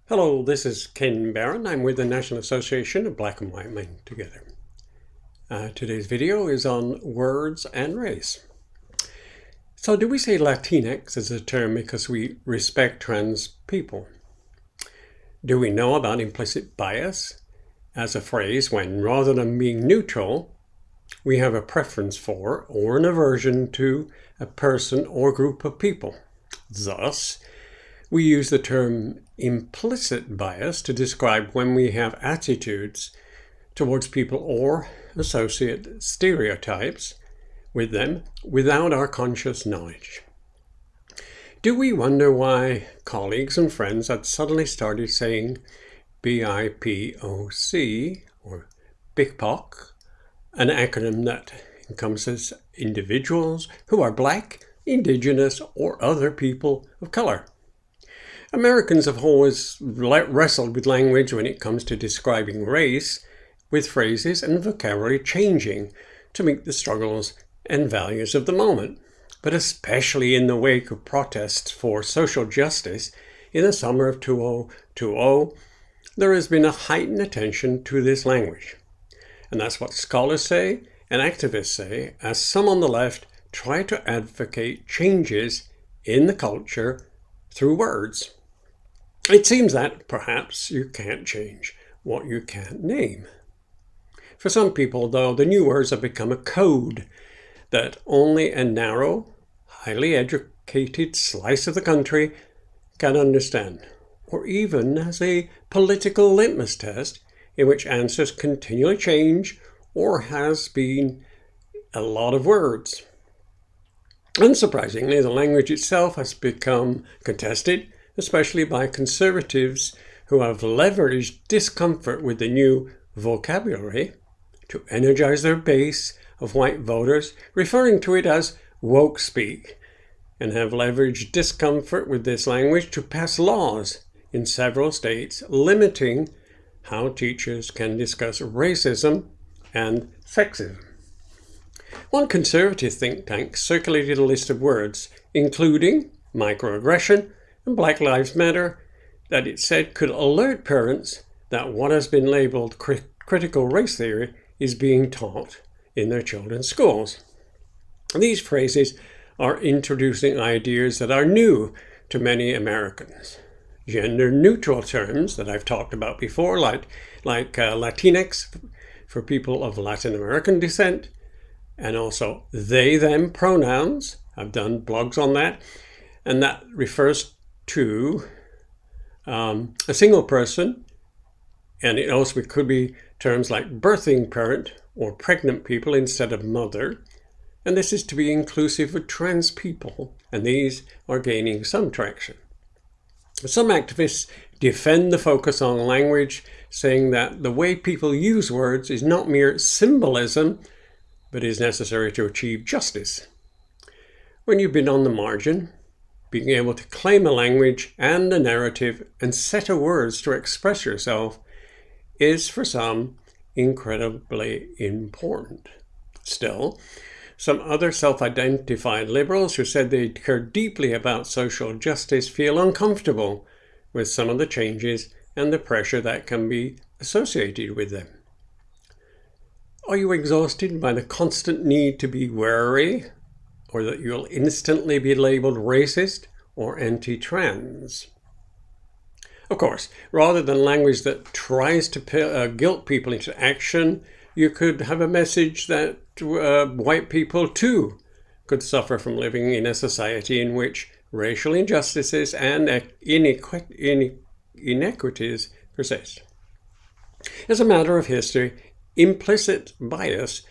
Hello, this is Ken Barron. I'm with the National Association of Black and White Men Together. Today's video is on words and race. So do we say Latinx as a term because we respect trans people? Do we know about implicit bias as a phrase when, rather than being neutral, we have a preference for or an aversion to a person or group of people? Thus, we use the term implicit bias to describe when we have attitudes towards people or associate stereotypes with them without our conscious knowledge. Do we wonder why colleagues and friends had suddenly started saying BIPOC or BIPOC, an acronym that encompasses individuals who are Black, Indigenous, or other people of color? Americans have always wrestled with language when it comes to describing race, with phrases and vocabulary changing to meet the struggles and values of the moment. But especially in the wake of protests for social justice in the summer of 2020, there has been a heightened attention to this language. And that's what scholars say and activists say, as some on the left try to advocate changes in the culture through words. It seems that perhaps you can't change what you can't name. For some people, though, the new words have become a code that only a narrow, highly educated slice of the country can understand, or even as a political litmus test in which answers continually change or has been a lot of words. Unsurprisingly, the language itself has become contested, especially by conservatives who have leveraged discomfort with the new vocabulary to energize their base of white voters, referring to it as woke speak, and have leveraged discomfort with this language to pass laws in several states limiting how teachers can discuss racism and sexism. One conservative think tank circulated a list of words, including microaggression and Black Lives Matter, that it said could alert parents that what has been labeled critical race theory is being taught in their children's schools. These phrases are introducing ideas that are new to many Americans. Gender-neutral terms that I've talked about before, like Latinx for people of Latin American descent, and also they-them pronouns. I've done blogs on that, and that refers to a single person, and it also could be terms like birthing parent or pregnant people instead of mother, and this is to be inclusive of trans people, and these are gaining some traction. Some activists defend the focus on language, saying that the way people use words is not mere symbolism, but is necessary to achieve justice. When you've been on the margin, being able to claim a language and a narrative and set of words to express yourself is for some incredibly important. Still, some other self-identified liberals who said they care deeply about social justice feel uncomfortable with some of the changes and the pressure that can be associated with them. Are you exhausted by the constant need to be wary, or that you'll instantly be labeled racist or anti-trans? Of course, rather than language that tries to guilt people into action, you could have a message that white people too could suffer from living in a society in which racial injustices and inequities persist. As a matter of history, implicit bias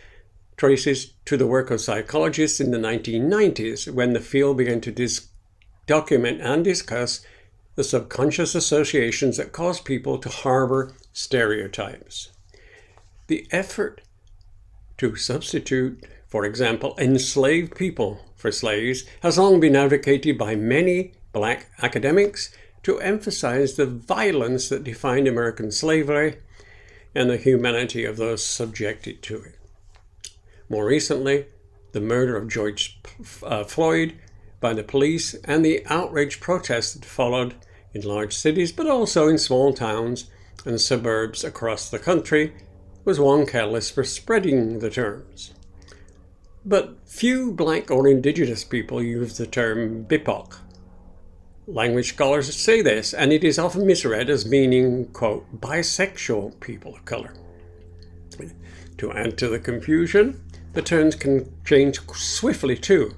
traces to the work of psychologists in the 1990s, when the field began to document and discuss the subconscious associations that cause people to harbor stereotypes. The effort to substitute, for example, enslaved people for slaves has long been advocated by many Black academics to emphasize the violence that defined American slavery and the humanity of those subjected to it. More recently, the murder of George Floyd by the police and the outraged protests that followed in large cities, but also in small towns and suburbs across the country, was one catalyst for spreading the terms. But few Black or Indigenous people use the term BIPOC. Language scholars say this, and it is often misread as meaning, quote, bisexual people of color. To add to the confusion, the terms can change swiftly too.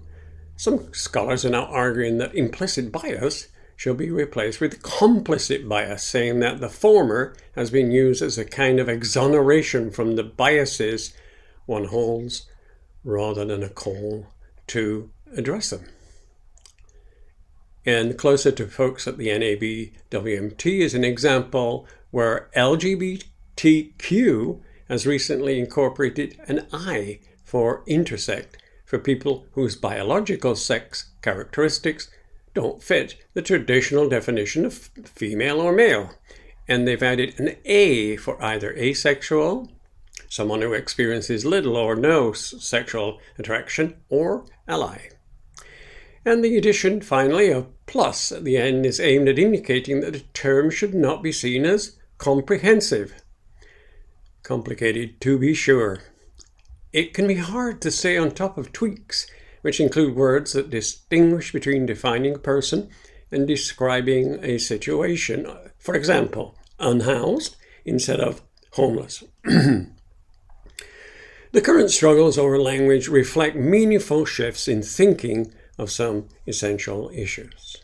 Some scholars are now arguing that implicit bias should be replaced with complicit bias, saying that the former has been used as a kind of exoneration from the biases one holds rather than a call to address them. And closer to folks at the NABWMT is an example where LGBTQ has recently incorporated an I for intersect for people whose biological sex characteristics don't fit the traditional definition of female or male. And they've added an A for either asexual, someone who experiences little or no sexual attraction, or ally. And the addition, finally, of plus at the end is aimed at indicating that the term should not be seen as comprehensive. Complicated, to be sure. It can be hard to say on top of tweaks, which include words that distinguish between defining a person and describing a situation. For example, unhoused instead of homeless. The current struggles over language reflect meaningful shifts in thinking of some essential issues.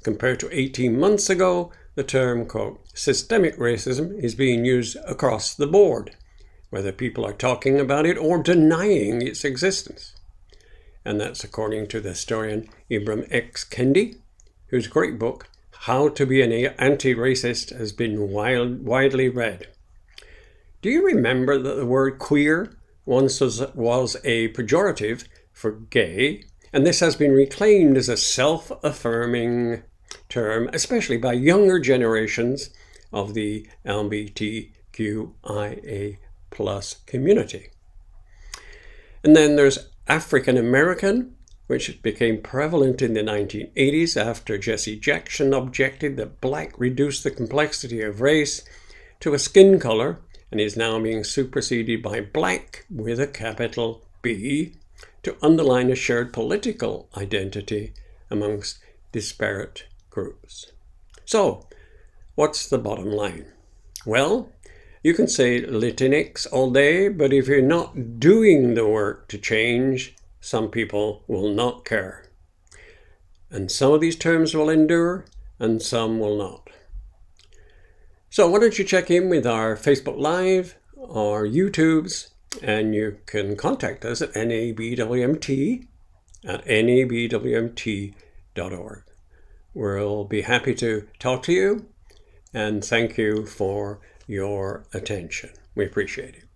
Compared to 18 months ago, the term, quote, systemic racism is being used across the board, whether people are talking about it or denying its existence. And that's according to the historian Ibram X. Kendi, whose great book, How to Be an Anti-Racist, has been widely read. Do you remember that the word queer once was a pejorative for gay, and this has been reclaimed as a self-affirming term, especially by younger generations of the LGBTQIA+ community. And then there's African American, which became prevalent in the 1980s after Jesse Jackson objected that black reduced the complexity of race to a skin color, and is now being superseded by black with a capital B to underline a shared political identity amongst disparate groups. So, what's the bottom line? Well, you can say Latinx all day, but if you're not doing the work to change, some people will not care. And some of these terms will endure, and some will not. So why don't you check in with our Facebook Live, our YouTubes, and you can contact us at nabwmt@nabwmt.org. We'll be happy to talk to you, and thank you for your attention. We appreciate it.